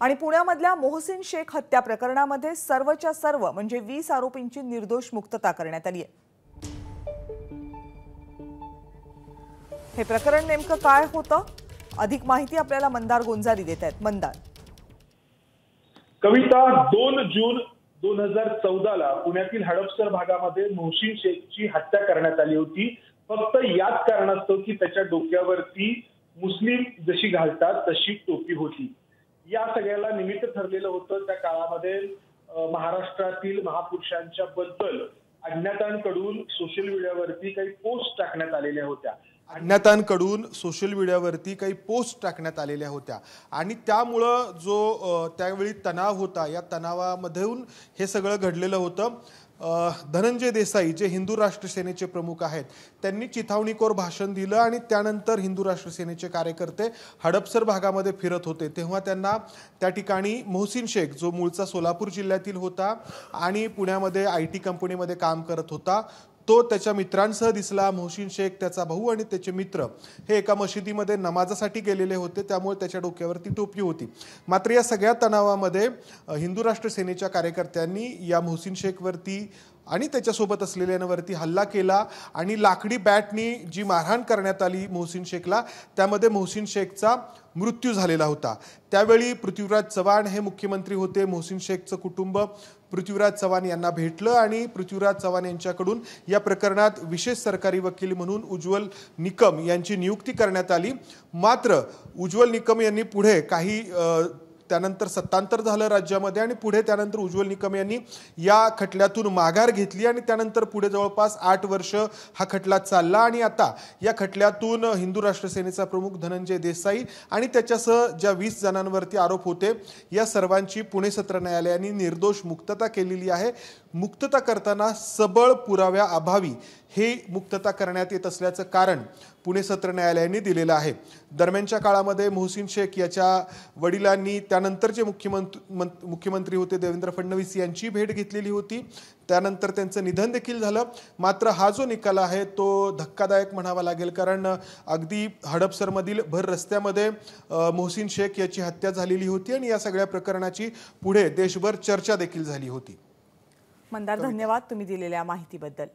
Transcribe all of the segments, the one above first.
आणि पुण्यामधल्या मोहसिन शेख हत्या प्रकरणामध्ये सर्वच्या सर्व म्हणजे 20 आरोपींची निर्दोष मुक्तता करण्यात आली आहे। हे प्रकरण नेमकं काय होतं, अधिक माहिती आपल्याला मंदार गोंजारी देत आहेत। मंदार, कविता, 2 जून 2014ला पुण्यातील हडपसर भागामध्ये मोहसिन शेखची हत्या करण्यात आली होती। फक्त याच कारणास्तव की त्याच्या डोक्यावरती मुस्लिम जशी घालतात तशी टोपी होती। या सगळ्याला निमित्त ठरलेलं होतं। त्या काळामध्ये महाराष्ट्रातील महापुरुषांच्या बद्दल अज्ञातांकडून सोशल मीडियावरती काही पोस्ट टाकण्यात आलेल्या होत्या आणि त्यामुळे जो त्यावेळी तणाव होता, या तणावामधून हे सगळं घडलेलं होतं। धनंजय देसाई जे हिंदू राष्ट्र सेनेचे प्रमुख आहेत, त्यांनी चिथावणीखोर भाषण दिलं आणि त्यानंतर हिंदू राष्ट्र सेनेचे कार्यकर्ते हडपसर भागामध्ये फिरत होते, तेव्हा त्यांना त्या ठिकाणी मोहसिन शेख, जो मूळचा सोलापूर जिल्ह्यातील होता आणि पुण्यामध्ये IT कंपनीमध्ये काम करत होता, तो त्याच्या मित्रांसह दिसला। मोहसिन शेख, त्याचा भाऊ आणि त्याचे मित्र हे एका मशिदीमध्ये नमाजासाठी गेलेले होते, त्यामुळे त्याच्या डोक्यावरती टोपी होती। मात्र या सगळ्या तणावामध्ये हिंदू राष्ट्र सेनेच्या कार्यकर्त्यांनी या मोहसिन शेखवरती आणि त्याच्यासोबत असलेल्यांवरती हल्ला केला आणि लाकडी बॅटनी जी मारहाण करण्यात आली मोहसिन शेखला, त्यामध्ये मोहसिन शेखचा मृत्यू झालेला होता। त्यावेळी पृथ्वीराज चव्हाण हे मुख्यमंत्री होते। मोहसिन शेखचं कुटुंब पृथ्वीराज चव्हाण यांना भेटलं आणि पृथ्वीराज चव्हाण यांच्याकडून या प्रकरणात विशेष सरकारी वकील म्हणून उज्ज्वल निकम यांची नियुक्ती करण्यात आली। मात्र उज्ज्वल निकम यांनी पुढे काही त्यानंतर सत्तांतर झालं राज्यामध्ये आणि पुढे त्यानंतर उज्ज्वल निकम यांनी या खटल्यातून माघार घेतली आणि त्यानंतर पुढे जवळपास 8 वर्ष हा खटला चालला आणि आता या खटल्यातून हिंदू राष्ट्र सेनेचा प्रमुख धनंजय देसाई आणि त्याच्यासह ज्या 20 जणांवरती आरोप होते, या सर्वांची पुणे सत्र न्यायालयाने निर्दोष मुक्तता केलेली आहे। मुक्तता करताना सबळ पुराव्याअभावी हे मुक्तता करण्यात येत असल्याचं कारण पुणे सत्र न्यायालयाने दिलेलं आहे। दरम्यानच्या काळामध्ये मोहसिन शेख याच्या वडिलांनी त्यानंतरचे मुख्यमंत्री होते देवेंद्र फडणवीस यांची भेट घेतलेली होती, त्यानंतर त्यांचं निधन देखील झालं। मात्र हा जो निकाल आहे तो धक्कादायक म्हणावा लागेल, कारण अगदी हडपसरमधील भर रस्त्यामध्ये मोहसिन शेख याची हत्या झालेली होती आणि या सगळ्या प्रकरणाची पुढे देशभर चर्चा देखील झाली होती। मंदार, धन्यवाद तुम्ही दिलेल्या माहितीबद्दल।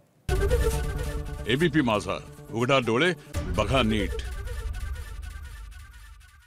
ABP माझा, उघडा डोळे बघा नीट।